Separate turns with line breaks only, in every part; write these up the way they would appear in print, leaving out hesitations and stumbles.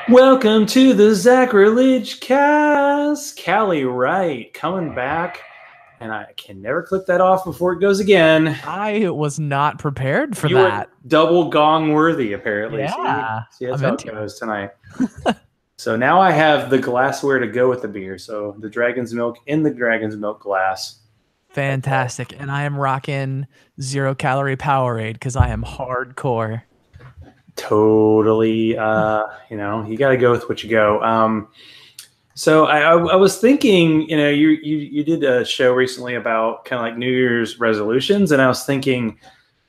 Welcome to the Zachrilege cast. Callie Wright coming back, and I can never click that off before it goes again.
I was not prepared for
You were
that.
double gong worthy, apparently. See,
Yeah,
that's
I'm
how it
into
goes tonight. So now I have the glassware to go with the beer. So the dragon's milk in the dragon's milk glass.
fantastic. And I am rocking 0 calorie Powerade because I am hardcore.
Totally, you got to go with what you go. So I was thinking, you did a show recently about kind of like New Year's resolutions, and I was thinking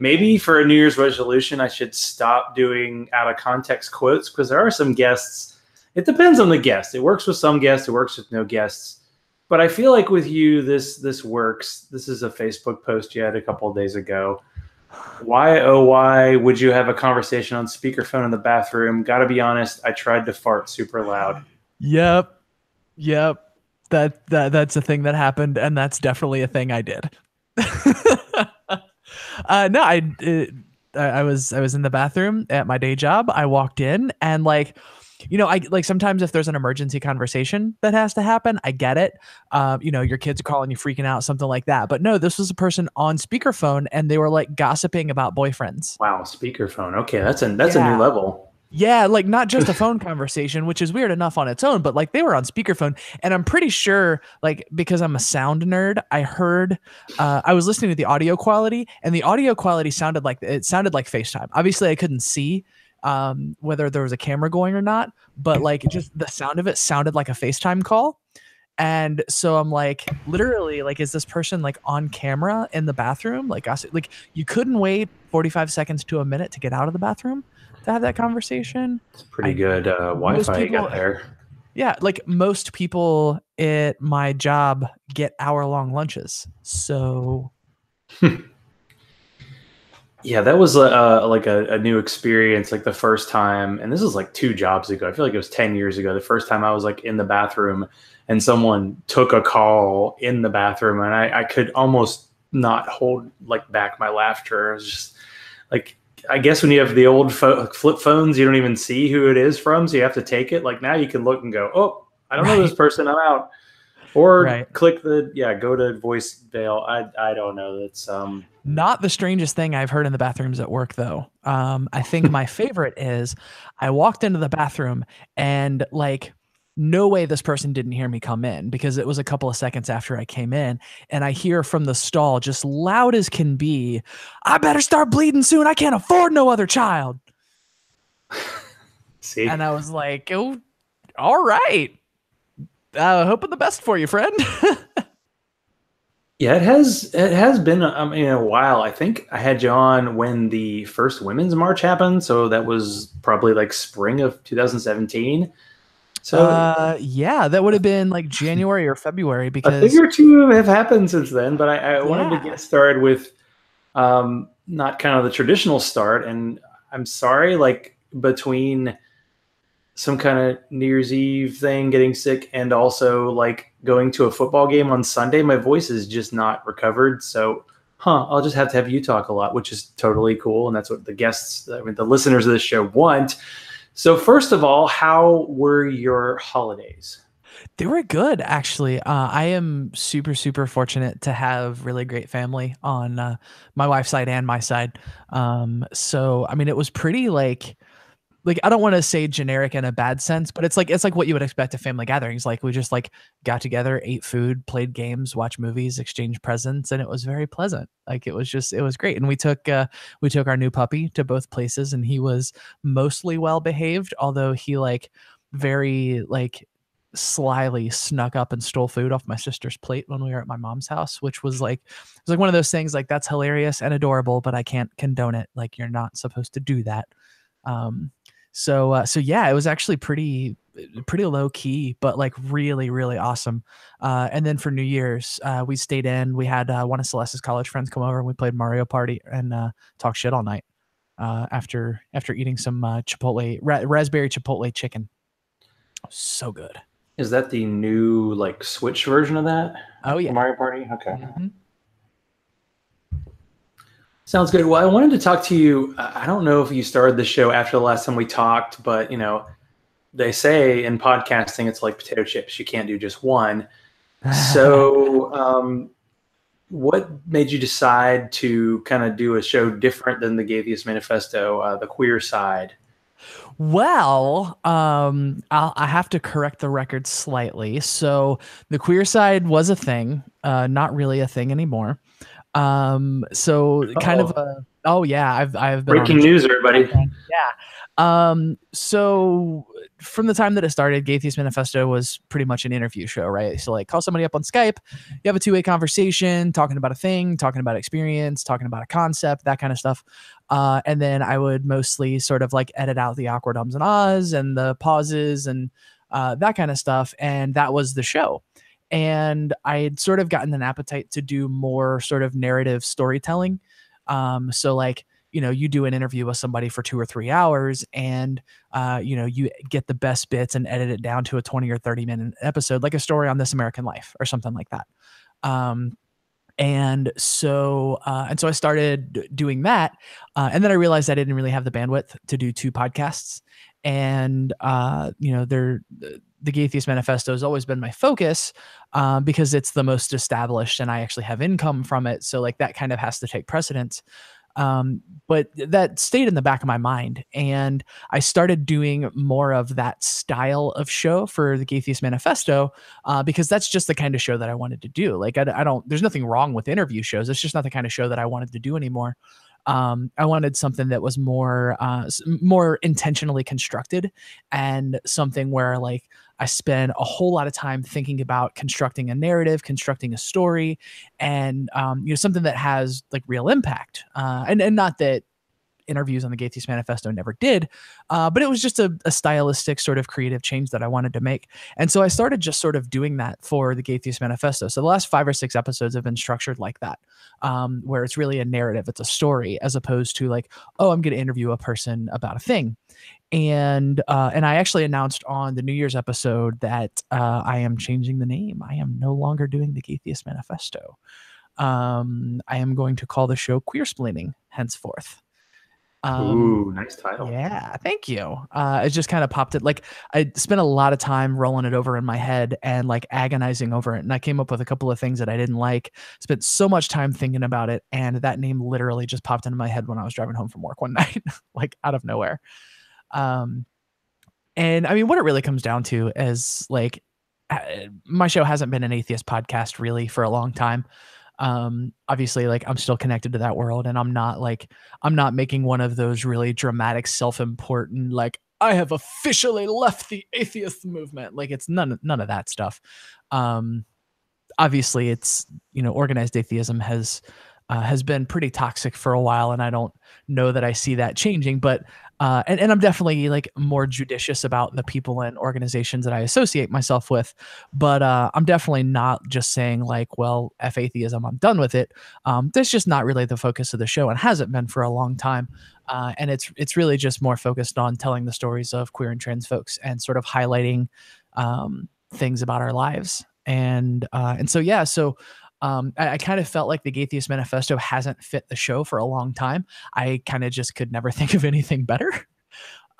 maybe for a New Year's resolution I should stop doing out of context quotes because there are some guests. It depends on the guest. It works with some guests. It works with no guests. But I feel like with you, this works. This is a Facebook post you had a couple of days ago. Why, oh, why would you have a conversation on speakerphone in the bathroom? Got to be honest, I tried to fart super loud.
Yep, yep. That's a thing that happened, and that's definitely a thing I did. No, I was in the bathroom at my day job. I walked in and I like sometimes if there's an emergency conversation that has to happen, I get it. Your kids are calling you, freaking out, something like that. But no, this was a person on speakerphone, and they were like gossiping about boyfriends.
Wow, speakerphone. Okay, that's a new
Yeah.
level.
Yeah, like not just a phone conversation, which is weird enough on its own, but like they were on speakerphone. And I'm pretty sure, like, because I'm a sound nerd, I heard, I was listening to the audio quality, and the audio quality sounded like FaceTime. Obviously, I couldn't see whether there was a camera going or not, but like just the sound of it sounded like a FaceTime call. And so I'm like, literally, like, is this person like on camera in the bathroom? Like you couldn't wait 45 seconds to a minute to get out of the bathroom to have that conversation.
It's pretty
I
good
Most
Wi-Fi you got
people,
there.
yeah, like most people at my job get hour-long lunches. So
Yeah, that was like a new experience. Like the first time, and this is like 2 jobs ago. I feel like it was 10 years ago. The first time I was like in the bathroom, and someone took a call in the bathroom, and I could almost not hold like back my laughter. It was just like, I guess when you have the old flip phones, you don't even see who it is from, so you have to take it. Like now you can look and go, oh, I don't know this
right,
person, I'm out. Or
right.
click go to voicemail. I don't know. That's
Not the strangest thing I've heard in the bathrooms at work, though. I think my favorite is I walked into the bathroom and like no way this person didn't hear me come in because it was a couple of seconds after I came in, and I hear from the stall just loud as can be, "I better start bleeding soon. I can't afford no other child."
see.
And I was like, "Oh, all right. Hoping the best for you, friend."
Yeah, it has been a while. I think I had you on when the first Women's March happened, so that was probably like spring of 2017. So
Yeah, that would have been like January or February
a thing
because
or two have happened since then, but I wanted to
yeah.
get started with not kind of the traditional start, and I'm sorry, like between some kind of New Year's Eve thing, getting sick, and also like going to a football game on Sunday, my voice is just not recovered. So, I'll just have to have you talk a lot, which is totally cool. And that's what the guests, I mean, the listeners of this show want. So, first of all, how were your holidays?
They were good, actually. I am super, super fortunate to have really great family on my wife's side and my side. So I mean, it was pretty like I don't want to say generic in a bad sense, but it's like what you would expect at family gatherings. Like we just like got together, ate food, played games, watched movies, exchanged presents, and it was very pleasant. Like it was great. And we took our new puppy to both places, and he was mostly well behaved, although he like very like slyly snuck up and stole food off my sister's plate when we were at my mom's house, which was like it was like one of those things like that's hilarious and adorable, but I can't condone it. Like you're not supposed to do that. Um, so yeah, it was actually pretty low key, but like really, really awesome. And then for New Year's, we stayed in. We had one of Celeste's college friends come over, and we played Mario Party and talked shit all night. After eating some raspberry chipotle chicken, so good.
Is that the new like Switch version of that
Oh
for
yeah.
Mario Party? Okay.
Mhm.
Sounds good. Well, I wanted to talk to you. I don't know if you started the show after the last time we talked, but they say in podcasting, it's like potato chips. You can't do just one. So, what made you decide to kind of do a show different than the Gaytheist Manifesto, the queer side?
Well, I have to correct the record slightly. So the queer side was a thing, not really a thing anymore. So kind of oh yeah, I've been
breaking news, everybody.
Yeah. So from the time that it started, Gaytheist Manifesto was pretty much an interview show, right? So like call somebody up on Skype, you have a two-way conversation, talking about a thing, talking about experience, talking about a concept, that kind of stuff. And then I would mostly sort of like edit out the awkward ums and ahs and the pauses and that kind of stuff. And that was the show. And I had sort of gotten an appetite to do more sort of narrative storytelling. So like, you know, you do an interview with somebody for 2 or 3 hours and, you know, you get the best bits and edit it down to a 20 or 30-minute episode, like a story on This American Life or something like that. And so I started doing that. And then I realized I didn't really have the bandwidth to do 2 podcasts. And, you know, the Gaytheist Manifesto has always been my focus because it's the most established and I actually have income from it. So like that kind of has to take precedence. But that stayed in the back of my mind. And I started doing more of that style of show for the Gaytheist Manifesto because that's just the kind of show that I wanted to do. Like, I don't, there's nothing wrong with interview shows. It's just not the kind of show that I wanted to do anymore. I wanted something that was more intentionally constructed and something where like I spend a whole lot of time thinking about constructing a narrative, constructing a story, and you know, something that has like real impact. And not that interviews on the Gaytheist Manifesto never did, but it was just a stylistic sort of creative change that I wanted to make. And so I started just sort of doing that for the Gaytheist Manifesto. So the last 5 or 6 episodes have been structured like that, where it's really a narrative, it's a story, as opposed to like, oh, I'm going to interview a person about a thing. And I actually announced on the New Year's episode that I am changing the name. I am no longer doing the Gaytheist Manifesto. I am going to call the show Queer Splaining henceforth.
Ooh, nice title.
Yeah, thank you. It just kind of popped it. Like I spent a lot of time rolling it over in my head and like agonizing over it. And I came up with a couple of things that I didn't like, spent so much time thinking about it. And that name literally just popped into my head when I was driving home from work one night, like out of nowhere. And I mean, what it really comes down to is like, my show hasn't been an atheist podcast really for a long time. Obviously like I'm still connected to that world and I'm not making one of those really dramatic, self-important, like I have officially left the atheist movement. Like it's none of that stuff. Obviously it's, you know, organized atheism has been pretty toxic for a while. And I don't know that I see that changing, but and I'm definitely like more judicious about the people and organizations that I associate myself with. But I'm definitely not just saying like, well, F atheism, I'm done with it. That's just not really the focus of the show and hasn't been for a long time. And it's really just more focused on telling the stories of queer and trans folks and sort of highlighting things about our lives. And so, yeah, so I kind of felt like the Gaytheist Manifesto hasn't fit the show for a long time. I kind of just could never think of anything better.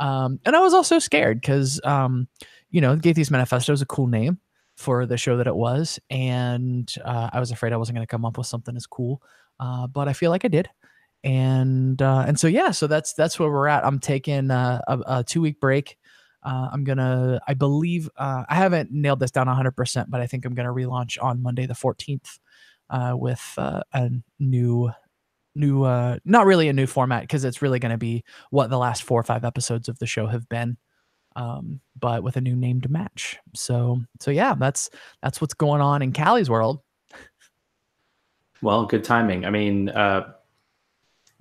And I was also scared because, you know, the Gaytheist Manifesto is a cool name for the show that it was. And I was afraid I wasn't going to come up with something as cool. But I feel like I did. And so, yeah, so that's where we're at. I'm taking a 2-week break. I believe, I haven't nailed this down 100%, but I think I'm going to relaunch on Monday, the 14th, with a new, not really a new format because it's really going to be what the last 4 or 5 episodes of the show have been, but with a new name to match. So yeah, that's what's going on in Callie's world.
Well, good timing. I mean,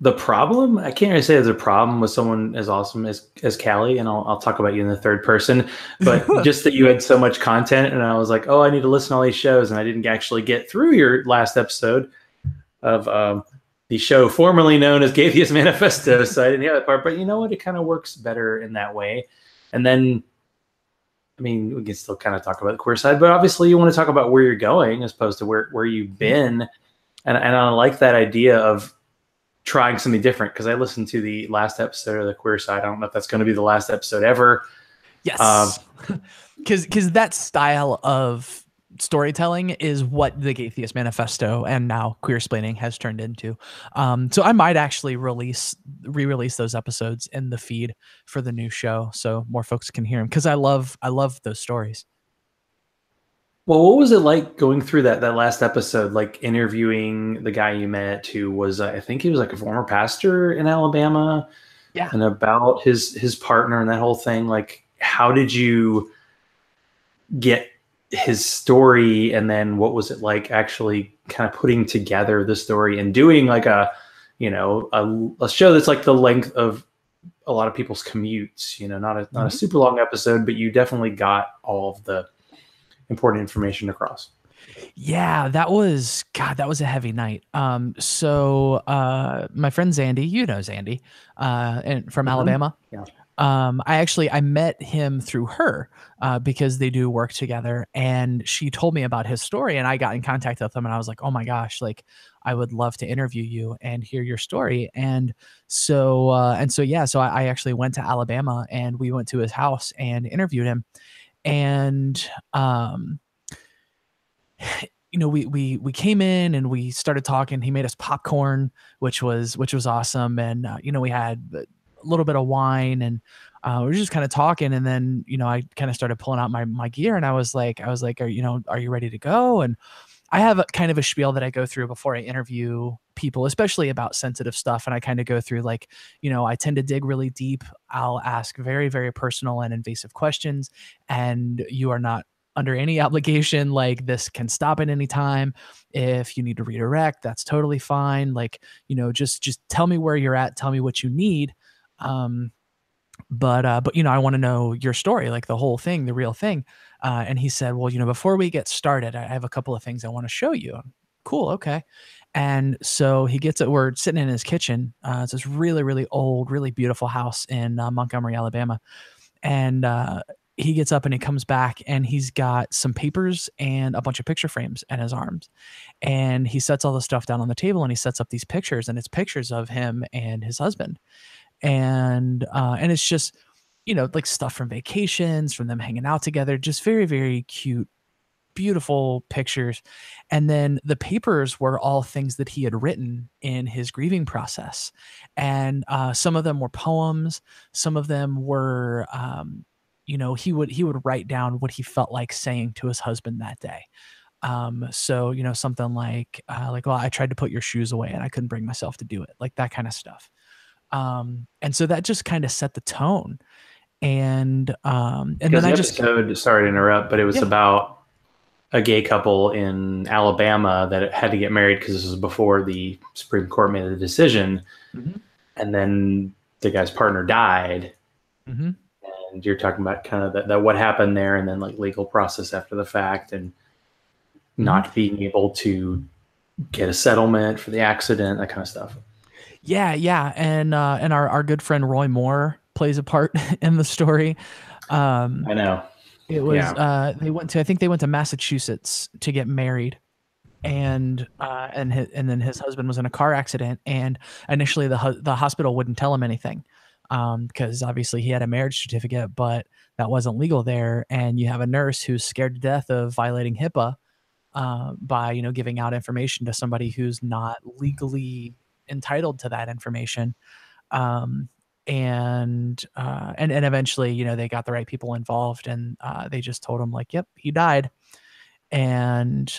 the problem, I can't really say there's a problem with someone as awesome as Callie, and I'll talk about you in the third person, but just that you had so much content and I was like, oh, I need to listen to all these shows. And I didn't actually get through your last episode of the show formerly known as Gaytheist Manifesto. So I didn't hear that part, but you know what? It kind of works better in that way. And then, I mean, we can still kind of talk about the queer side, but obviously you want to talk about where you're going as opposed to where you've been. And I like that idea of trying something different because I listened to the last episode of the queer side. I don't know if that's going to be the last episode ever.
Yes. Because that style of storytelling is what the Gaytheist Manifesto and now Queersplaining has turned into. So I might actually re-release those episodes in the feed for the new show so more folks can hear them, because I love those stories.
Well, what was it like going through that last episode, like interviewing the guy you met who was, I think he was like a former pastor in Alabama,
Yeah.
and about his partner and that whole thing? Like, how did you get his story, and then what was it like actually kind of putting together the story and doing like a show that's like the length of a lot of people's commutes, not a super long episode, but you definitely got all of the important information across.
Yeah, that was a heavy night. So my friend Zandy, Zandy, and from
Mhm.
Alabama.
Yeah.
I met him through her because they do work together, and she told me about his story, and I got in contact with him, and I was like, oh my gosh, like I would love to interview you and hear your story. So I actually went to Alabama, and we went to his house and interviewed him. And we came in and we started talking. He made us popcorn, which was awesome. And we had a little bit of wine, and we were just kind of talking. And then I kind of started pulling out my gear, and I was like, are you ready to go? And I have a kind of a spiel that I go through before I interview people, especially about sensitive stuff. And I kind of go through like, I tend to dig really deep. I'll ask very, very personal and invasive questions, and you are not under any obligation. Like, this can stop at any time. If you need to redirect, that's totally fine. Like, just tell me where you're at. Tell me what you need. Um, but I want to know your story, like the whole thing, the real thing. And he said, well, before we get started, I have a couple of things I want to show you. Cool. Okay. And so he gets it. We're sitting in his kitchen. It's this really, really old, really beautiful house in Montgomery, Alabama. And he gets up and he comes back, and he's got some papers and a bunch of picture frames in his arms. And he sets all the stuff down on the table, and he sets up these pictures, and it's pictures of him and his husband. And it's just like stuff from vacations, from them hanging out together, just very, very cute, beautiful pictures. And then the papers were all things that he had written in his grieving process. And some of them were poems, some of them were he would write down what he felt like saying to his husband that day. So something like, well, I tried to put your shoes away and I couldn't bring myself to do it, like that kind of stuff. And so that just kind of set the tone. And
Because
then
the
I just
episode, sorry to interrupt, but it was
yeah.
about a gay couple in Alabama that had to get married because this was before the Supreme Court made the decision.
Mhm.
And then the guy's partner died.
Mhm.
And you're talking about kind of that what happened there, and then like legal process after the fact, and
Mhm.
not being able to get a settlement for the accident, that kind of stuff.
Yeah, yeah, and our good friend Roy Moore plays a part in the story. Um,
I know.
it was
Yeah.
I think they went to Massachusetts to get married, and then his husband was in a car accident, and initially the hospital wouldn't tell him anything, because obviously he had a marriage certificate, but that wasn't legal there, and you have a nurse who's scared to death of violating HIPAA, by giving out information to somebody who's not legally entitled to that information. um, and eventually they got the right people involved, and they just told him like, yep, he died. And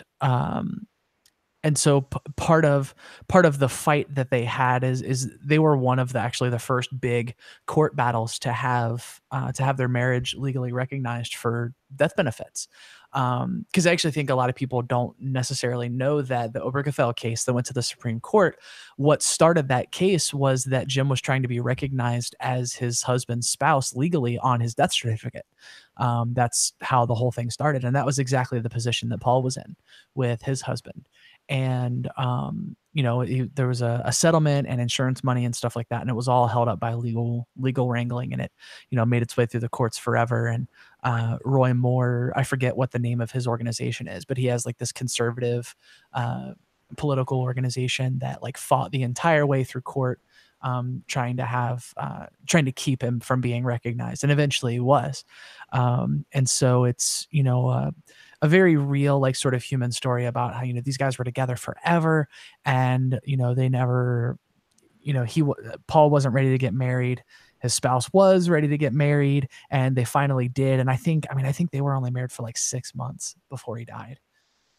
so part of the fight that they had is they were one of the actually the first big court battles to have their marriage legally recognized for death benefits. Because I actually think a lot of people don't necessarily know that the Obergefell case that went to the Supreme Court, what started that case was that Jim was trying to be recognized as his husband's spouse legally on his death certificate. That's how the whole thing started, and that was exactly the position that Paul was in with his husband. And there was a settlement and insurance money and stuff like that, and it was all held up by legal wrangling, and it made its way through the courts forever. And Roy Moore, I forget what the name of his organization is, but he has like this conservative political organization that like fought the entire way through court, trying to keep him from being recognized, and eventually he was. And so it's, a very real, like, sort of human story about how, these guys were together forever, and they never, Paul wasn't ready to get married. His spouse was ready to get married, and they finally did. And I think they were only married for like 6 months before he died.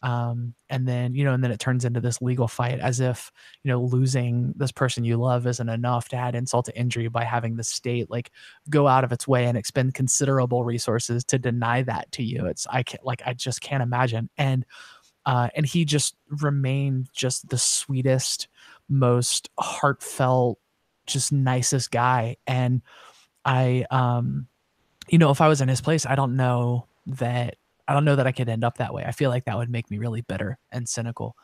And then it turns into this legal fight, as if losing this person you love isn't enough to add insult to injury by having the state like go out of its way and expend considerable resources to deny that to you. I just can't imagine. And he just remained just the sweetest, most heartfelt, just nicest guy. And I if I was in his place, I don't know that I could end up that way. I feel like that would make me really bitter and cynical.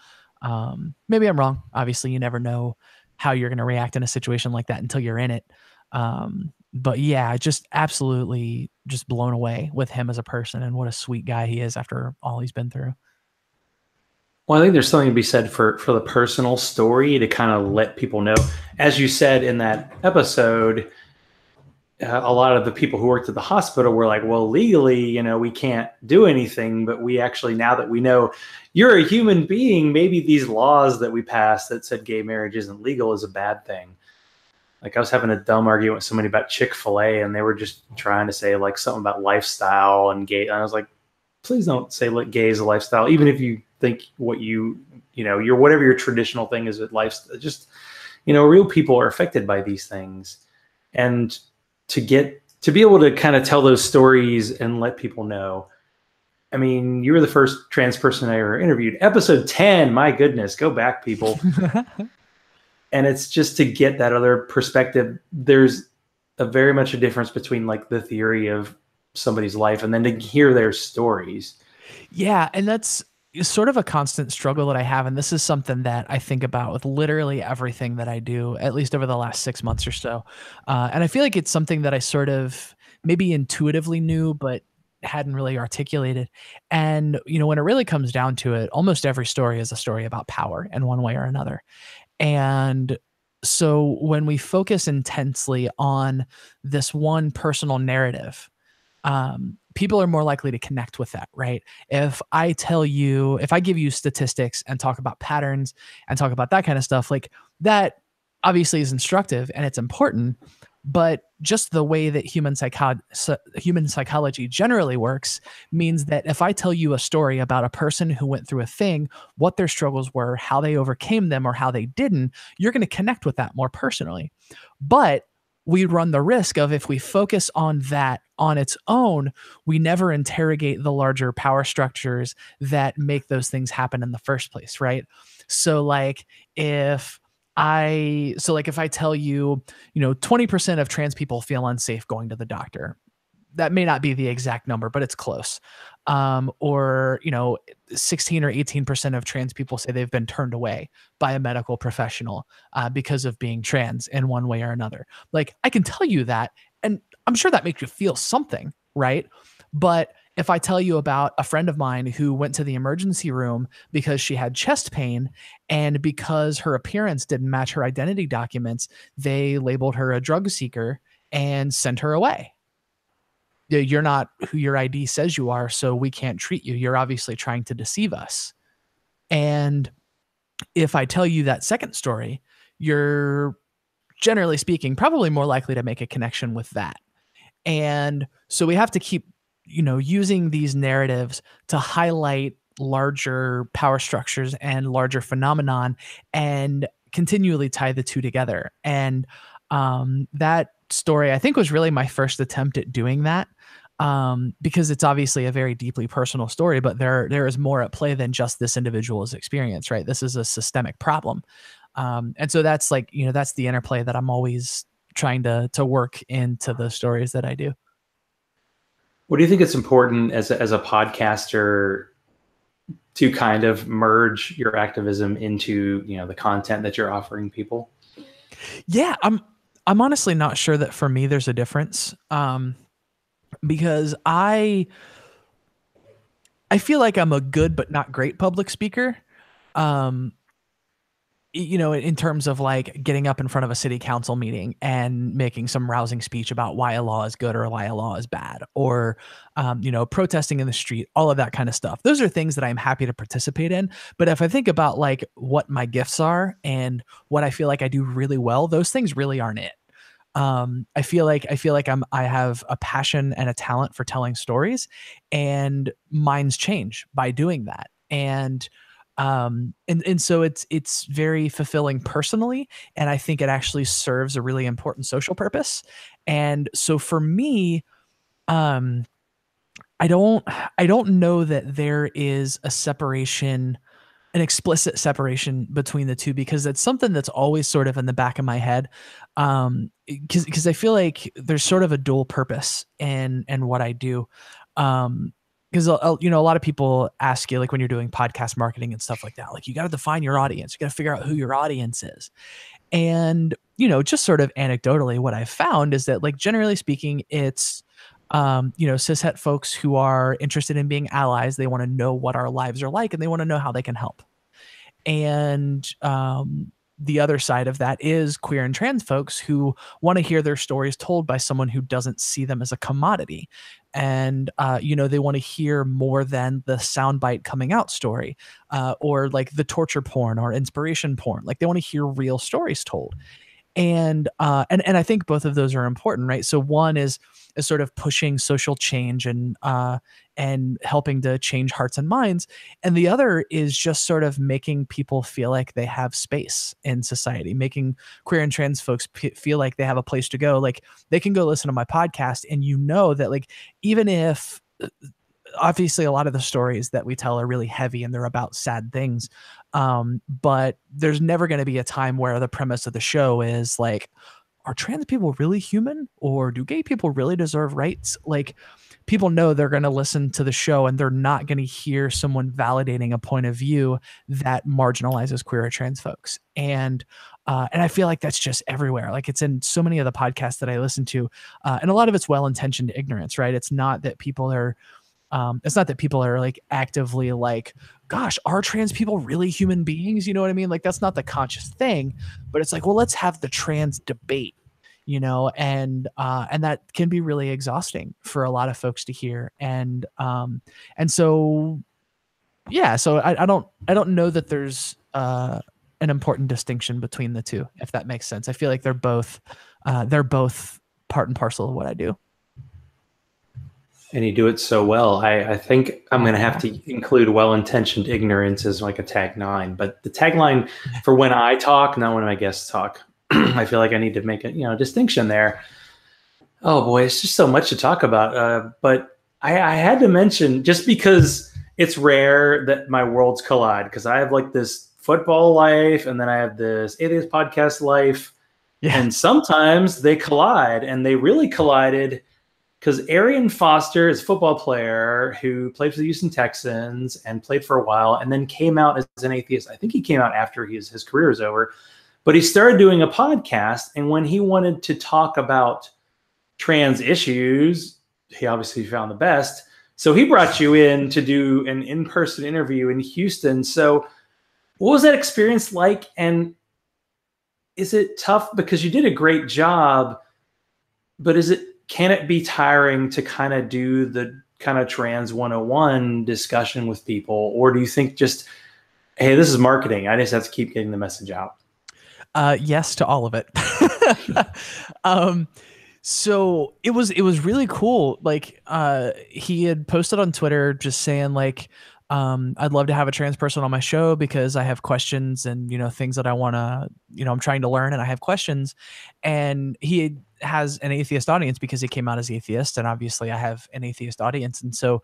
Maybe I'm wrong. Obviously, you never know how you're going to react in a situation like that until you're in it. But yeah, just absolutely just blown away with him as a person, and what a sweet guy he is after all he's been through.
Well, I think there's something to be said for the personal story to kind of let people know. As you said in that episode, a lot of the people who worked at the hospital were like, well, legally, we can't do anything, but we actually, now that we know you're a human being, maybe these laws that we passed that said gay marriage isn't legal is a bad thing. Like, I was having a dumb argument with somebody about Chick-fil-A, and they were just trying to say like something about lifestyle and gay. And I was like, please don't say like gay is a lifestyle, even if you think what your whatever your traditional thing is, a lifestyle. Just, real people are affected by these things. And to be able to kind of tell those stories and let people know. I mean, you were the first trans person I ever interviewed. Episode 10, my goodness, go back, people. And it's just to get that other perspective. There's very much a difference between like the theory of somebody's life and then to hear their stories.
Yeah. And that's sort of a constant struggle that I have. And this is something that I think about with literally everything that I do, at least over the last 6 months or so. And I feel like it's something that I sort of maybe intuitively knew, but hadn't really articulated. And, when it really comes down to it, almost every story is a story about power in one way or another. And so when we focus intensely on this one personal narrative, people are more likely to connect with that, right? If I give you statistics and talk about patterns and talk about that kind of stuff, like that obviously is instructive and it's important, but just the way that human psychology generally works means that if I tell you a story about a person who went through a thing, what their struggles were, how they overcame them or how they didn't, you're going to connect with that more personally. But we run the risk of, if we focus on that on its own, we never interrogate the larger power structures that make those things happen in the first place, right? So like if I tell you, 20% of trans people feel unsafe going to the doctor. That may not be the exact number, but it's close. Or 16 or 18% of trans people say they've been turned away by a medical professional because of being trans in one way or another. Like, I can tell you that, and I'm sure that makes you feel something, right? But if I tell you about a friend of mine who went to the emergency room because she had chest pain, and because her appearance didn't match her identity documents, they labeled her a drug seeker and sent her away. You're not who your ID says you are, so we can't treat you. You're obviously trying to deceive us. And if I tell you that second story, you're, generally speaking, probably more likely to make a connection with that. And so we have to keep, using these narratives to highlight larger power structures and larger phenomenon and continually tie the two together. And that story, I think, was really my first attempt at doing that. Because it's obviously a very deeply personal story, but there is more at play than just this individual's experience, right? This is a systemic problem. And so that's like, that's the interplay that I'm always trying to work into the stories that I do.
What do you think it's important as a podcaster to kind of merge your activism into, the content that you're offering people?
Yeah, I'm honestly not sure that for me there's a difference. Because I feel like I'm a good but not great public speaker. in terms of like getting up in front of a city council meeting and making some rousing speech about why a law is good or why a law is bad, or, protesting in the street, all of that kind of stuff. Those are things that I'm happy to participate in. But if I think about like what my gifts are and what I feel like I do really well, those things really aren't it. I have a passion and a talent for telling stories, and minds change by doing that. And so it's very fulfilling personally, and I think it actually serves a really important social purpose. And so for me, um, I don't know that there is a separation, an explicit separation between the two, because it's something that's always sort of in the back of my head. Because I feel like there's sort of a dual purpose in what I do. Because a lot of people ask you, like when you're doing podcast marketing and stuff like that, like you got to define your audience, you got to figure out who your audience is. And just sort of anecdotally, what I've found is that, like, generally speaking, it's cishet folks who are interested in being allies. They want to know what our lives are like, and they want to know how they can help. And the other side of that is queer and trans folks who want to hear their stories told by someone who doesn't see them as a commodity. And, they want to hear more than the soundbite coming out story, or like the torture porn or inspiration porn. Like, they want to hear real stories told. And I think both of those are important, right? So one is sort of pushing social change and helping to change hearts and minds, and the other is just sort of making people feel like they have space in society, making queer and trans folks feel like they have a place to go. Like, they can go listen to my podcast, and that, like, even if obviously a lot of the stories that we tell are really heavy and they're about sad things, but there's never going to be a time where the premise of the show is like, are trans people really human, or do gay people really deserve rights? Like, people know they're going to listen to the show, and they're not going to hear someone validating a point of view that marginalizes queer or trans folks. And I feel like that's just everywhere. Like, it's in so many of the podcasts that I listen to, and a lot of it's well-intentioned ignorance, right? It's not that people are like actively like, gosh, are trans people really human beings? You know what I mean? Like, that's not the conscious thing, but it's like, well, let's have the trans debate, and that can be really exhausting for a lot of folks to hear. And so, yeah, so I don't know that there's an important distinction between the two, if that makes sense. I feel like they're both part and parcel of what I do.
And you do it so well. I think I'm going to have to include well-intentioned ignorance as like a tagline. But the tagline for when I talk, not when my guests talk, I feel like I need to make a distinction there. Oh boy, it's just so much to talk about. But I had to mention, just because it's rare that my worlds collide, because I have like this football life, and then I have this atheist podcast life, and sometimes they collide, and they really collided. Because Arian Foster is a football player who played for the Houston Texans and played for a while, and then came out as an atheist. I think he came out after his career is over. But he started doing a podcast, and when he wanted to talk about trans issues, he obviously found the best. So he brought you in to do an in-person interview in Houston. So what was that experience like? And is it tough? Because you did a great job, but can it be tiring to kind of do the kind of trans 101 discussion with people? Or do you think just, hey, this is marketing, I just have to keep getting the message out?
Yes to all of it. So it was really cool. Like, he had posted on Twitter just saying like, I'd love to have a trans person on my show because I have questions and, things that I want to, I'm trying to learn and I have questions. And he has an atheist audience because he came out as atheist. And obviously I have an atheist audience. And so,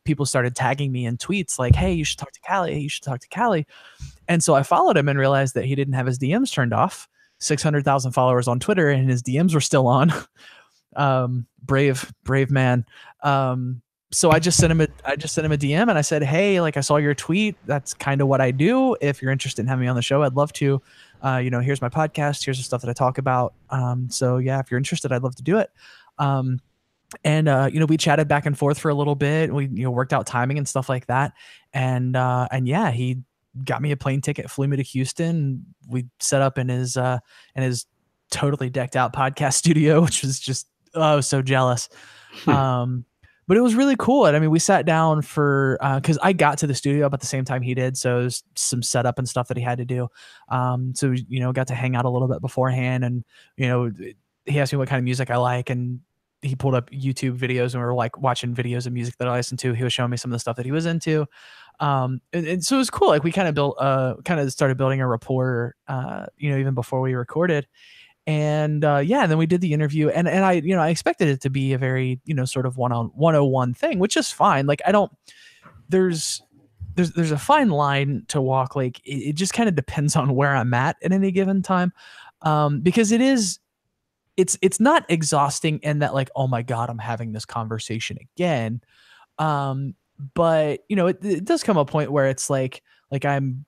people started tagging me in tweets like, hey, you should talk to Callie. Hey, you should talk to Callie. And so I followed him and realized that he didn't have his DMs turned off. 600,000 followers on Twitter, and his DMs were still on. Brave man. So I just sent him a DM, and I said, hey, like, I saw your tweet. That's kind of what I do. If you're interested in having me on the show, I'd love to. Here's my podcast. Here's the stuff that I talk about. So yeah, if you're interested, I'd love to do it. We chatted back and forth for a little bit. We, worked out timing and stuff like that. And yeah, he got me a plane ticket, flew me to Houston. We set up in his totally decked out podcast studio, which was just, oh, I was so jealous. But it was really cool. And I mean, we sat down for, cause I got to the studio about the same time he did. So there's some setup and stuff that he had to do. So we, got to hang out a little bit beforehand, and, he asked me what kind of music I like, and he pulled up YouTube videos, and we were like watching videos of music that I listened to. He was showing me some of the stuff that he was into. And so it was cool. Like we kind of started building a rapport, even before we recorded. And and then we did the interview, and I expected it to be a very, sort of 101 thing, which is fine. Like there's a fine line to walk. Like it just kind of depends on where I'm at any given time. Because it's not exhausting in that, like, oh my God, I'm having this conversation again. But it does come a point where it's like I'm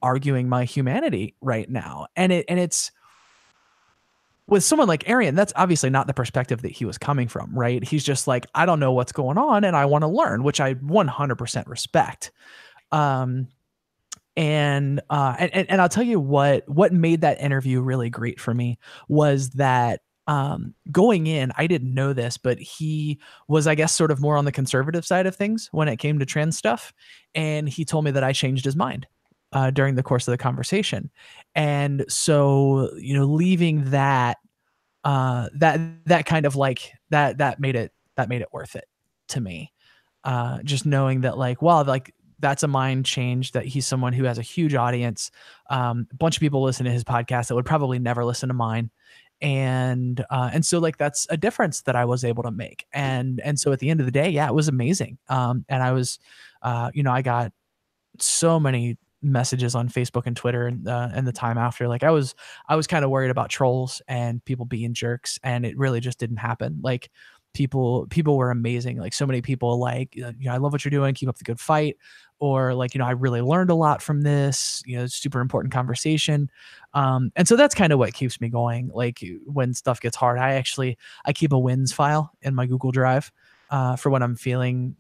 arguing my humanity right now. And it's with someone like Arian, that's obviously not the perspective that he was coming from, right? He's just like, I don't know what's going on and I want to learn, which I 100% respect. And I'll tell you what made that interview really great for me was that going in, I didn't know this, but he was, I guess, sort of more on the conservative side of things when it came to trans stuff. And he told me that I changed his mind during the course of the conversation. And so, leaving that, that kind of like that made it worth it to me. Just knowing that, like, well, like, that's a mind change, that he's someone who has a huge audience. A bunch of people listen to his podcast that would probably never listen to mine. And so, like, that's a difference that I was able to make. And so at the end of the day, yeah, it was amazing. And I was, I got so many messages on Facebook and Twitter and the time after. Like I was kind of worried about trolls and people being jerks, and it really just didn't happen. Like people were amazing. Like so many people, like, I love what you're doing, keep up the good fight. Or like, I really learned a lot from this, super important conversation. And so that's kind of what keeps me going. Like when stuff gets hard, I keep a wins file in my Google Drive for when I'm feeling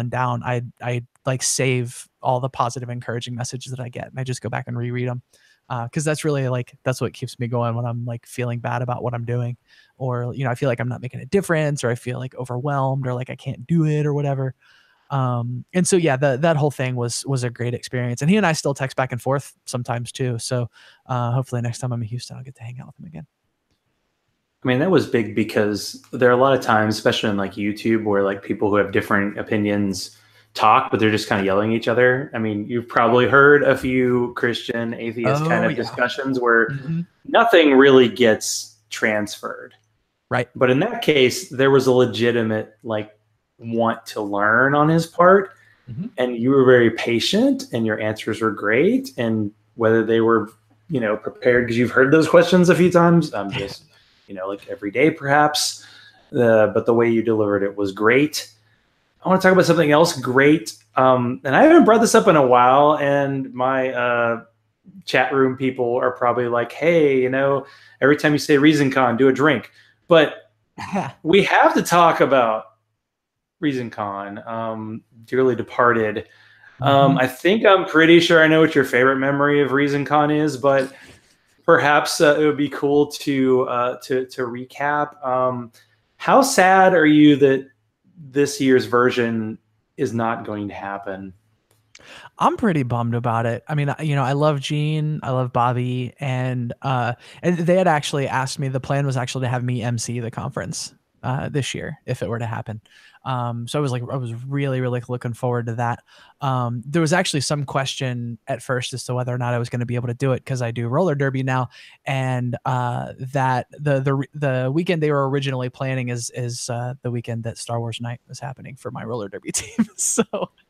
down. I like save all the positive, encouraging messages that I get, and I just go back and reread them. Cause that's really that's what keeps me going when I'm like feeling bad about what I'm doing, or, I feel like I'm not making a difference, or I feel like overwhelmed, or like I can't do it or whatever. And so, yeah, that whole thing was a great experience, and he and I still text back and forth sometimes too. So, hopefully next time I'm in Houston, I'll get to hang out with him again.
I mean, that was big because there are a lot of times, especially on like YouTube, where like people who have different opinions talk, but they're just kind of yelling at each other. I mean, you've probably heard a few Christian atheist kind of discussions where nothing really gets transferred.
Right.
But in that case, there was a legitimate like want to learn on his part. And you were very patient, and your answers were great. And whether they were, prepared, because you've heard those questions a few times, just, like every day perhaps, but the way you delivered it was great. I want to talk about something else great. And I haven't brought this up in a while, and my chat room people are probably like, hey, every time you say ReasonCon, do a drink. But we have to talk about ReasonCon, dearly departed. I think I'm pretty sure I know what your favorite memory of ReasonCon is, but perhaps it would be cool to recap. How sad are you that this year's version is not going to happen?
I'm pretty bummed about it. I mean, I love Gene, I love Bobby, and they had actually asked me. The plan was actually to have me MC the conference this year if it were to happen. So I was really, really looking forward to that. There was actually some question at first as to whether or not I was going to be able to do it, because I do roller derby now, and that the weekend they were originally planning is the weekend that Star Wars Night was happening for my roller derby team. So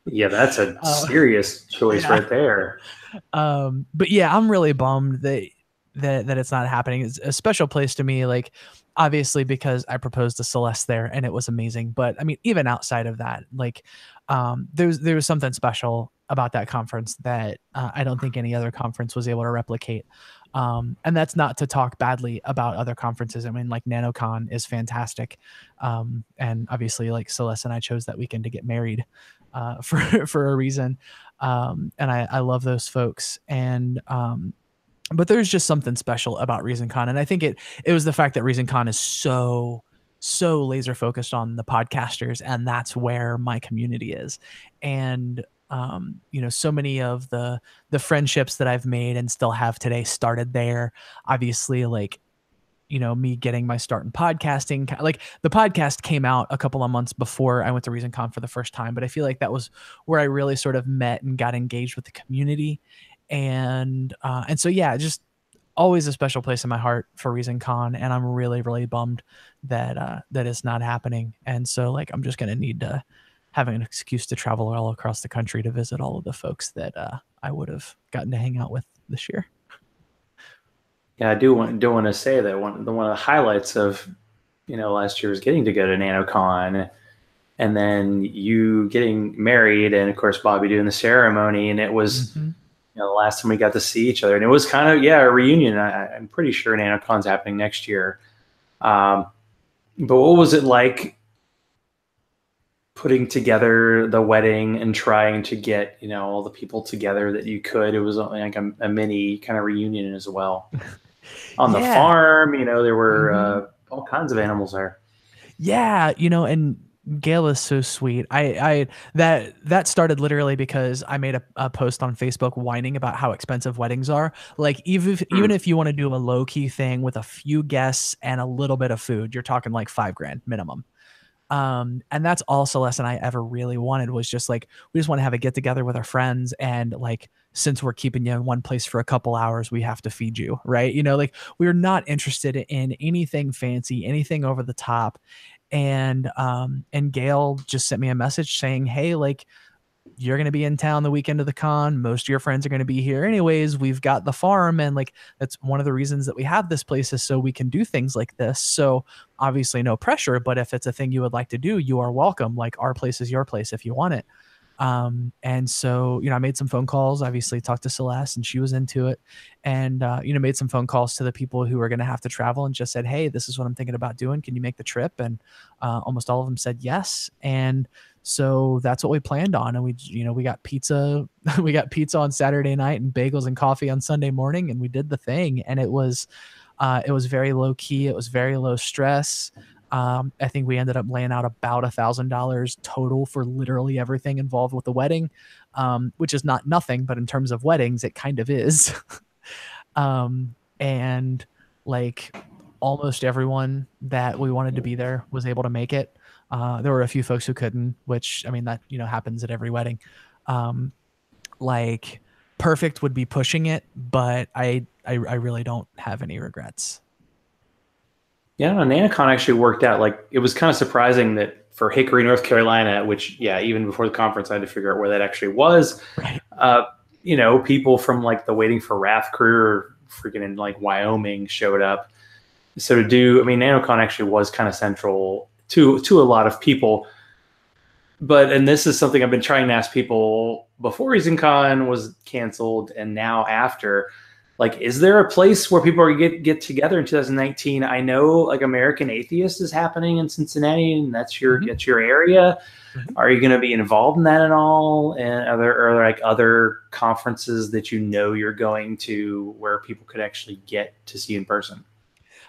yeah, that's a serious choice right there.
But yeah, I'm really bummed that it's not happening. It's a special place to me, like obviously because I proposed to Celeste there and it was amazing. But I mean, even outside of that, like there was something special about that conference that I don't think any other conference was able to replicate. And that's not to talk badly about other conferences. I mean, like NanoCon is fantastic. And obviously like Celeste and I chose that weekend to get married for a reason. And I love those folks. And but there's just something special about ReasonCon, and I think it was the fact that ReasonCon is so laser focused on the podcasters, and that's where my community is. And so many of the friendships that I've made and still have today started there. Obviously, like, me getting my start in podcasting, like the podcast came out a couple of months before I went to ReasonCon for the first time, but I feel like that was where I really sort of met and got engaged with the community. And so, yeah, just always a special place in my heart for ReasonCon, and I'm really, really bummed that it's not happening. And so, like, I'm just gonna need to have an excuse to travel all across the country to visit all of the folks that I would have gotten to hang out with this year.
Yeah, I do want to say that one of the highlights of last year was getting to go to NanoCon, and then you getting married, and of course Bobby doing the ceremony, and it was the last time we got to see each other, and it was kind of a reunion. I'm pretty sure NanoCon's happening next year. But what was it like putting together the wedding and trying to get all the people together that you could? It was like a mini kind of reunion as well. On the farm, there were all kinds of animals there.
Yeah, and Gail is so sweet. That started literally because I made a post on Facebook whining about how expensive weddings are. Like, even if you want to do a low key thing with a few guests and a little bit of food, you're talking like $5,000 minimum. And that's all Celeste and I ever really wanted, was just like, we just want to have a get together with our friends, and like, since we're keeping you in one place for a couple hours, we have to feed you, right? Like, we're not interested in anything fancy, anything over the top. And Gail just sent me a message saying, hey, like, you're going to be in town the weekend of the con. Most of your friends are going to be here anyways. We've got the farm, and like, that's one of the reasons that we have this place, is so we can do things like this. So obviously no pressure, but if it's a thing you would like to do, you are welcome. Like, our place is your place if you want it. And so, I made some phone calls, obviously talked to Celeste, and she was into it, and, made some phone calls to the people who are going to have to travel, and just said, hey, this is what I'm thinking about doing. Can you make the trip? And, almost all of them said yes. And so that's what we planned on. And we got pizza, we got pizza on Saturday night and bagels and coffee on Sunday morning. And we did the thing, and it was very low key. It was very low stress. I think we ended up laying out about $1,000 total for literally everything involved with the wedding, which is not nothing, but in terms of weddings, it kind of is. And like, almost everyone that we wanted to be there was able to make it. There were a few folks who couldn't, which, I mean, that, happens at every wedding. Like, perfect would be pushing it, but I really don't have any regrets.
Yeah, NanoCon actually worked out. Like, it was kind of surprising that for Hickory, North Carolina, which, even before the conference, I had to figure out where that actually was.
Right.
People from like the Waiting for Wrath crew or freaking in like Wyoming showed up. So NanoCon actually was kind of central to a lot of people. And this is something I've been trying to ask people before ReasonCon was canceled, and now after. Like, is there a place where people are get together in 2019? I know like American Atheist is happening in Cincinnati, and that's your area. Are you going to be involved in that at all? And are there like other conferences that you're going to where people could actually get to see in person?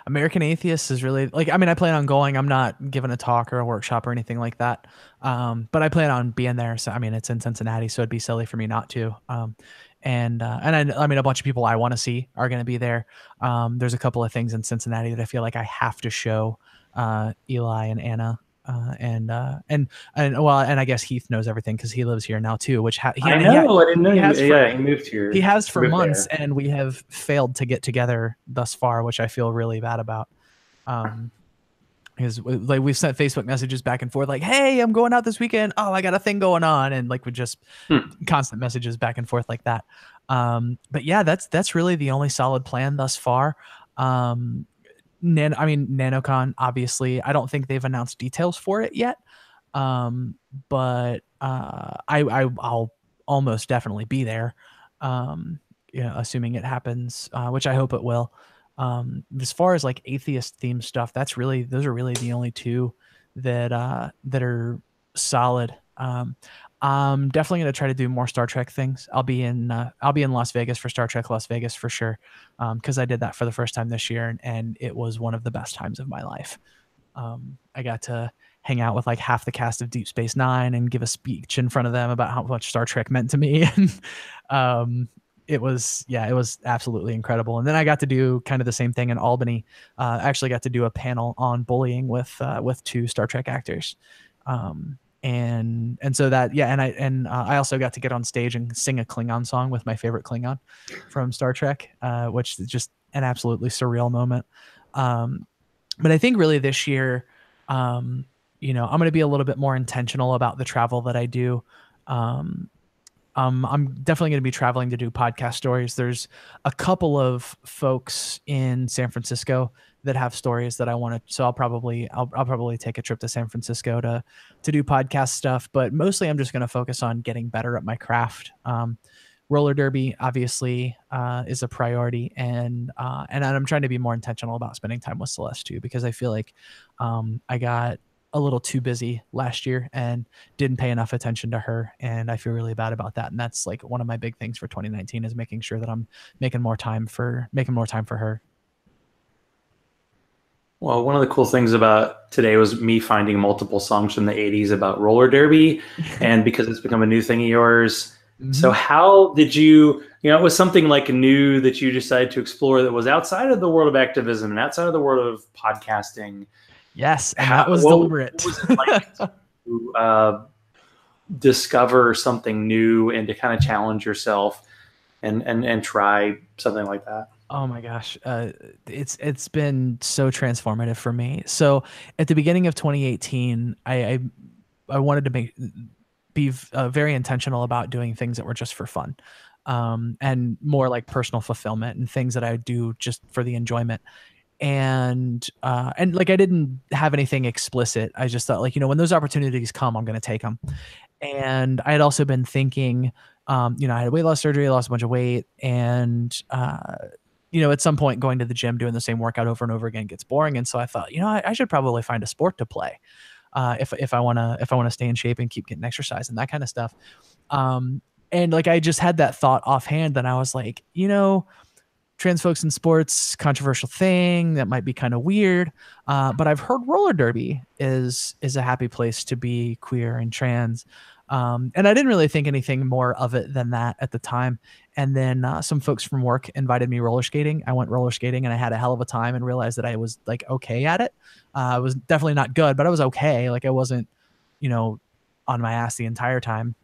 American Atheist is really, like, I mean, I plan on going. I'm not giving a talk or a workshop or anything like that. But I plan on being there. So, I mean, it's in Cincinnati, so it'd be silly for me not to. And I mean, a bunch of people I want to see are going to be there. There's a couple of things in Cincinnati that I feel like I have to show Eli and Anna. And I guess Heath knows everything because he lives here now too. Which I didn't know. He moved here. He has for months, and we have failed to get together thus far, which I feel really bad about. Because like, we've sent Facebook messages back and forth, like, "Hey, I'm going out this weekend. Oh, I got a thing going on," and like, we just constant messages back and forth like that. But yeah, that's really the only solid plan thus far. NanoCon, obviously, I don't think they've announced details for it yet. But I'll almost definitely be there. Assuming it happens, which I hope it will. As far as like atheist themed stuff, those are really the only two that are solid I'm definitely going to try to do more Star Trek things. I'll be in Las Vegas for Star Trek Las Vegas for sure. Cause I did that for the first time this year, and it was one of the best times of my life. I got to hang out with like half the cast of Deep Space Nine and give a speech in front of them about how much Star Trek meant to me. And it was, yeah, it was absolutely incredible. And then I got to do kind of the same thing in Albany. I actually got to do a panel on bullying with two Star Trek actors. And so that, yeah, I also got to get on stage and sing a Klingon song with my favorite Klingon from Star Trek, which is just an absolutely surreal moment. But I think really this year, I'm going to be a little bit more intentional about the travel that I do. Um, I'm definitely going to be traveling to do podcast stories. There's a couple of folks in San Francisco that have stories that I want to. So I'll probably take a trip to San Francisco to do podcast stuff. But mostly, I'm just going to focus on getting better at my craft. Roller derby obviously is a priority, and I'm trying to be more intentional about spending time with Celeste too, because I feel like I got a little too busy last year and didn't pay enough attention to her, and I feel really bad about that. And that's like one of my big things for 2019 is making sure that I'm making more time for her.
Well, one of the cool things about today was me finding multiple songs from the 80s about roller derby, and because it's become a new thing of yours. Mm-hmm. So how did you it was something like new that you decided to explore that was outside of the world of activism and outside of the world of podcasting?
Yes, and that was deliberate.
What was it like to discover something new and to kind of challenge yourself and try something like that?
Oh my gosh. It's been so transformative for me. So at the beginning of 2018, I wanted to be very intentional about doing things that were just for fun, and more like personal fulfillment and things that I do just for the enjoyment. And like, I didn't have anything explicit. I just thought, like, when those opportunities come, I'm going to take them. And I had also been thinking, I had weight loss surgery, I lost a bunch of weight, and at some point going to the gym doing the same workout over and over again gets boring. And so I thought, I should probably find a sport to play if I want to stay in shape and keep getting exercise and that kind of stuff. And like, I just had that thought offhand, and I was like, trans folks in sports, controversial thing that might be kind of weird. But I've heard roller derby is a happy place to be queer and trans. And I didn't really think anything more of it than that at the time. And then some folks from work invited me roller skating. I went roller skating and I had a hell of a time and realized that I was like okay at it. I was definitely not good, but I was okay. Like, I wasn't, on my ass the entire time.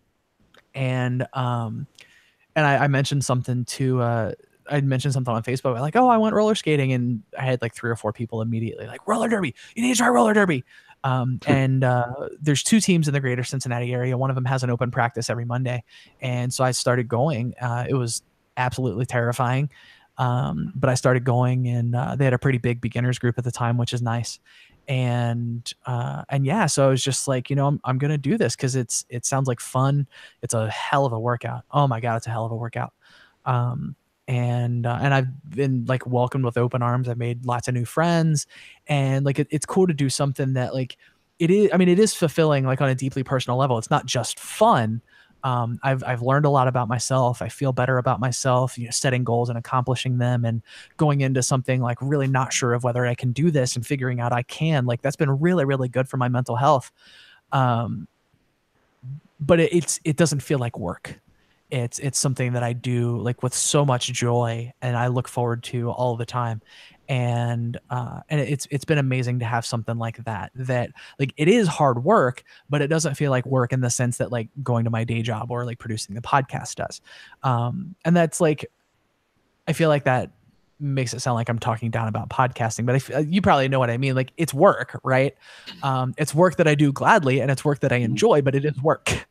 And I mentioned something to I'd mentioned something on Facebook like, oh, I went roller skating, and I had like 3 or 4 people immediately like, roller derby, you need to try roller derby. And there's 2 teams in the greater Cincinnati area. One of them has an open practice every Monday. And so I started going. It was absolutely terrifying. But I started going, and they had a pretty big beginners group at the time, which is nice. And yeah, so I was just like, I'm going to do this because it sounds like fun. It's a hell of a workout. Oh my God, it's a hell of a workout. And I've been like welcomed with open arms. I've made lots of new friends, and like, it's cool to do something that like it is fulfilling, like on a deeply personal level. It's not just fun. I've learned a lot about myself. I feel better about myself, setting goals and accomplishing them, and going into something like really not sure of whether I can do this and figuring out I can. Like, that's been really, really good for my mental health. But it doesn't feel like work. It's something that I do like with so much joy, and I look forward to all the time. And it's been amazing to have something like that like, it is hard work, but it doesn't feel like work in the sense that like going to my day job or like producing the podcast does. And that's like, I feel like that makes it sound like I'm talking down about podcasting, but you probably know what I mean. Like, it's work, right? It's work that I do gladly, and it's work that I enjoy, but it is work.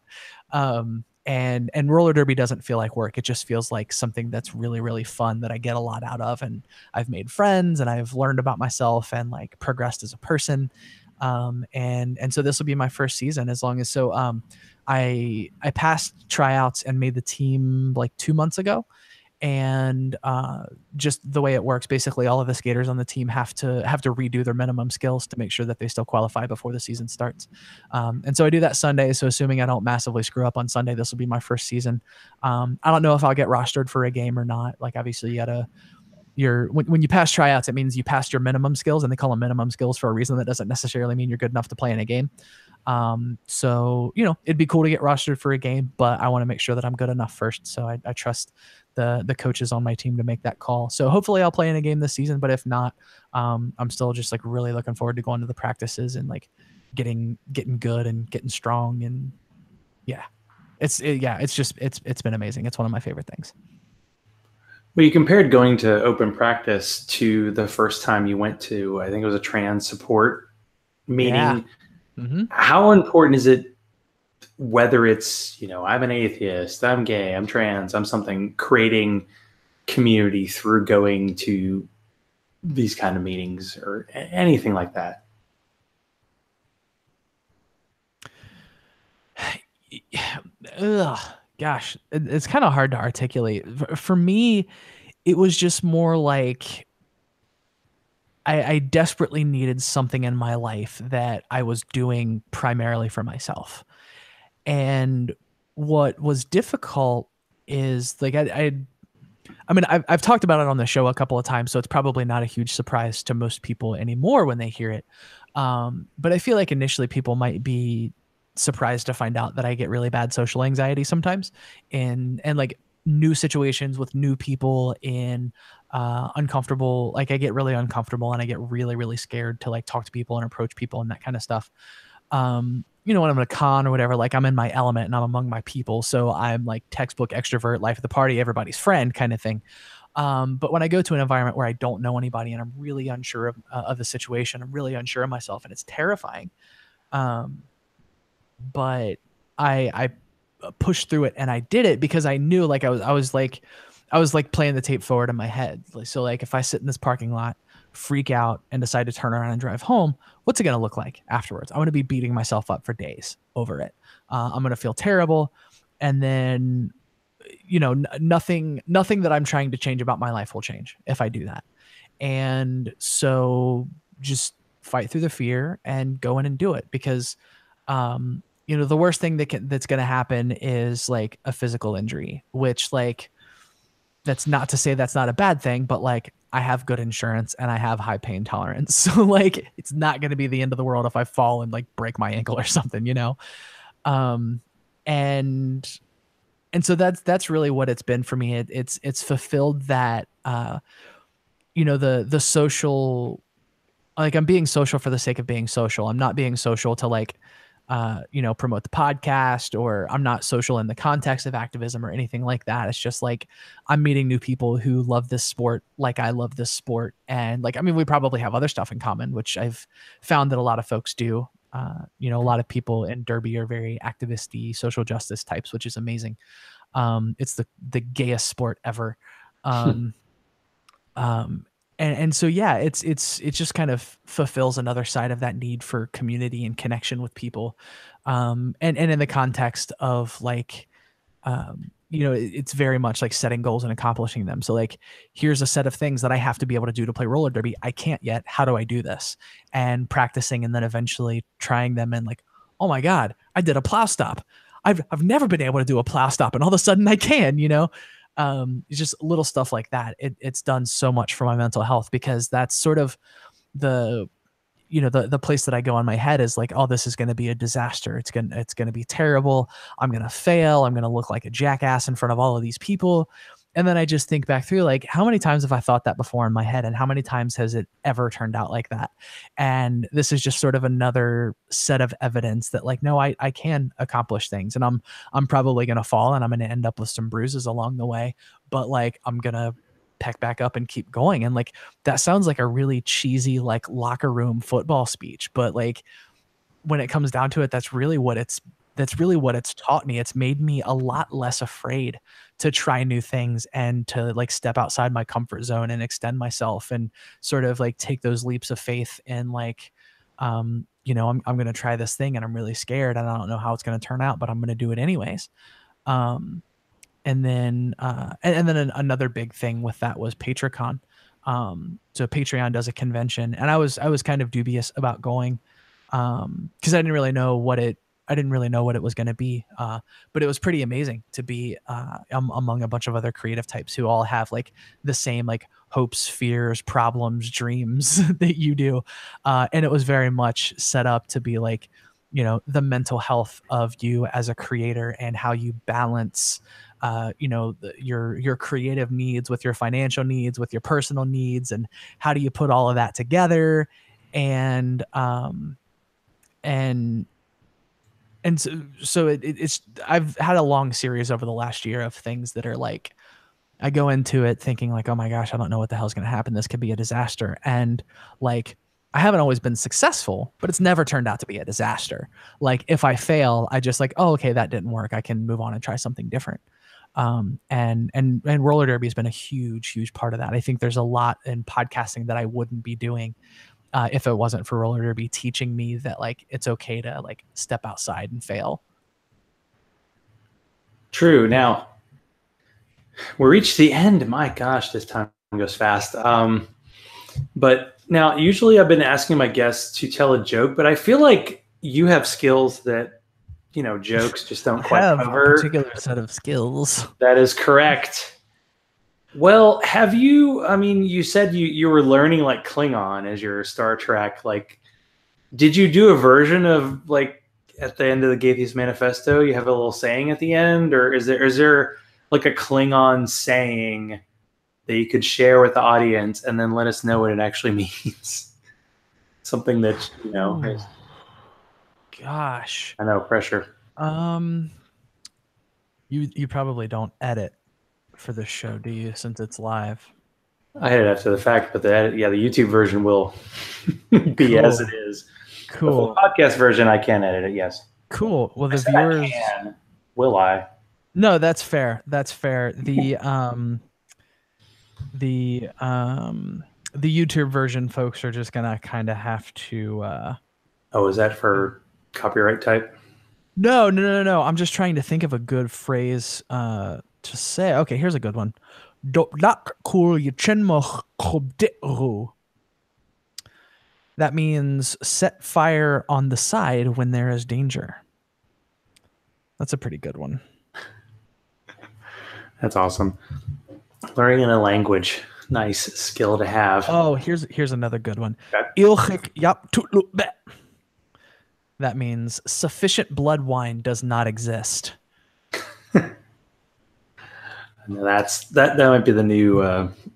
And roller derby doesn't feel like work. It just feels like something that's really, really fun that I get a lot out of. And I've made friends, and I've learned about myself and like progressed as a person. And so this will be my first season I passed tryouts and made the team like 2 months ago. and just the way it works, basically all of the skaters on the team have to redo their minimum skills to make sure that they still qualify before the season starts. And so I do that Sunday. So assuming I don't massively screw up on Sunday, this will be my first season. I don't know if I'll get rostered for a game or not. Like, obviously you gotta, when you pass tryouts, it means you passed your minimum skills, and they call them minimum skills for a reason. That doesn't necessarily mean you're good enough to play in a game. So, it'd be cool to get rostered for a game, but I want to make sure that I'm good enough first. So I trust the coaches on my team to make that call. So hopefully I'll play in a game this season, but if not, I'm still just like really looking forward to going to the practices and like getting good and getting strong. And yeah, it's been amazing. It's one of my favorite things.
Well, you compared going to open practice to the first time you went to, I think it was a trans support meeting.
Yeah. Mm-hmm.
How important is it, whether it's, I'm an atheist, I'm gay, I'm trans, I'm something, creating community through going to these kind of meetings or anything like that?
Ugh, gosh, it's kind of hard to articulate. For me, it was just more like I desperately needed something in my life that I was doing primarily for myself. And what was difficult is like I've talked about it on the show a couple of times, so it's probably not a huge surprise to most people anymore when they hear it. But I feel like initially people might be surprised to find out that I get really bad social anxiety sometimes, and like new situations with new people in uncomfortable, like I get really uncomfortable and I get really, really scared to like talk to people and approach people and that kind of stuff. When I'm at a con or whatever, like I'm in my element and I'm among my people. So I'm like textbook extrovert, life of the party, everybody's friend kind of thing. But when I go to an environment where I don't know anybody and I'm really unsure of the situation, I'm really unsure of myself, and it's terrifying. But I pushed through it, and I did it because I knew, like I was like playing the tape forward in my head. So like if I sit in this parking lot, freak out, and decide to turn around and drive home, what's it going to look like afterwards? I'm going to be beating myself up for days over it. I'm going to feel terrible. And then, nothing that I'm trying to change about my life will change if I do that. And so just fight through the fear and go in and do it, because, the worst thing that's going to happen is like a physical injury, which, like, that's not to say that's not a bad thing, but like I have good insurance and I have high pain tolerance. So like it's not going to be the end of the world if I fall and like break my ankle or something, and so that's really what it's been for me. It's fulfilled that, the social, like I'm being social for the sake of being social. I'm not being social to like, promote the podcast, or I'm not social in the context of activism or anything like that. It's just like I'm meeting new people who love this sport like I love this sport. And like, I mean, we probably have other stuff in common, which I've found that a lot of folks do. A lot of people in Derby are very activist-y, social justice types, which is amazing. It's the gayest sport ever. And so, yeah, it just kind of fulfills another side of that need for community and connection with people. And in the context of like, it's very much like setting goals and accomplishing them. So like, here's a set of things that I have to be able to do to play roller derby. I can't yet. How do I do this? And practicing, and then eventually trying them, and like, oh my God, I did a plow stop. I've never been able to do a plow stop, and all of a sudden I can, it's just little stuff like that. It's done so much for my mental health, because that's sort of the place that I go in my head is like, oh, this is going to be a disaster. It's going to be terrible. I'm going to fail. I'm going to look like a jackass in front of all of these people. And then I just think back through, like, how many times have I thought that before in my head, and how many times has it ever turned out like that? And this is just sort of another set of evidence that, like, no, I can accomplish things, and I'm probably going to fall, and I'm going to end up with some bruises along the way, but like, I'm going to peck back up and keep going. And like, that sounds like a really cheesy, like, locker room football speech, but like, when it comes down to it, that's really what it's taught me. It's made me a lot less afraid to try new things and to like step outside my comfort zone and extend myself and sort of like take those leaps of faith. And like, I'm going to try this thing, and I'm really scared, and I don't know how it's going to turn out, but I'm going to do it anyways. And then another big thing with that was Patreon. So Patreon does a convention, and I was kind of dubious about going, because I didn't really know what it was going to be. But it was pretty amazing to be among a bunch of other creative types who all have like the same like hopes, fears, problems, dreams that you do, and it was very much set up to be like, you know, the mental health of you as a creator and how you balance you know, your creative needs with your financial needs, with your personal needs, and how do you put all of that together. And and so it's I've had a long series over the last year of things that are like, I go into it thinking like, oh my gosh, I don't know what the hell's going to happen. This could be a disaster. And like, I haven't always been successful, but it's never turned out to be a disaster. Like if I fail, I just like, oh, okay, that didn't work. I can move on and try something different. And roller derby has been a huge part of that. I think there's a lot in podcasting that I wouldn't be doing if it wasn't for roller derby teaching me that like it's okay to like step outside and fail.
True. Now we reached the end. My gosh, this time goes fast. But now usually I've been asking my guests to tell a joke, but I feel like you have skills that, you know, jokes just don't quite cover.
A particular set of skills.
That is correct. Well, have you, I mean, you said you were learning like Klingon as your Star Trek. Like, did you do a version of like at the end of the Gaytheist Manifesto, you have a little saying at the end, or is there like a Klingon saying that you could share with the audience and then let us know what it actually means? Something that, you know, is,
gosh,
I know, pressure.
You probably don't edit for this show, do you, since it's live?
I had it after the fact, but the YouTube version will be cool. As it is.
Cool.
The podcast version, I can edit it, yes.
Cool. Well, the viewers
can. Will I?
No, that's fair. That's fair. The YouTube version folks are just gonna kind of have to
oh, is that for copyright type?
No. I'm just trying to think of a good phrase to say. Okay, here's a good one. That means set fire on the side when there is danger. That's a pretty good one.
That's awesome. Learning in a language, nice skill to have.
Oh, here's another good one. That means sufficient blood wine does not exist.
that might be the new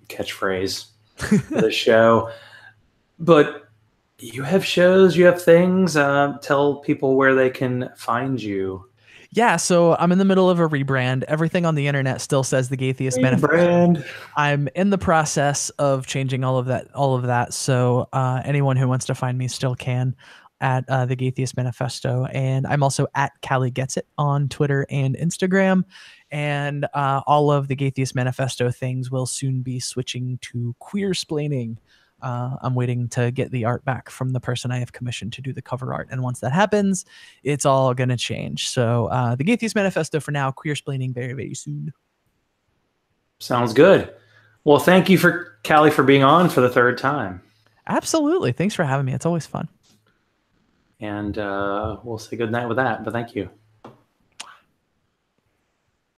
catchphrase for the show. But you have shows, you have things. Tell people where they can find you.
Yeah, so I'm in the middle of a rebrand. Everything on the internet still says the Gaytheist Manifesto. I'm in the process of changing all of that. So anyone who wants to find me still can at the Gaytheist Manifesto. And I'm also at Callie Gets It on Twitter and Instagram. And all of the Gaytheist Manifesto things will soon be switching to queer-splaining. I'm waiting to get the art back from the person I have commissioned to do the cover art. And once that happens, it's all going to change. So the Gaytheist Manifesto for now, queer-splaining very, very soon.
Sounds good. Well, thank you for Callie for being on for the third time.
Absolutely. Thanks for having me. It's always fun.
And we'll say good night with that, but thank you.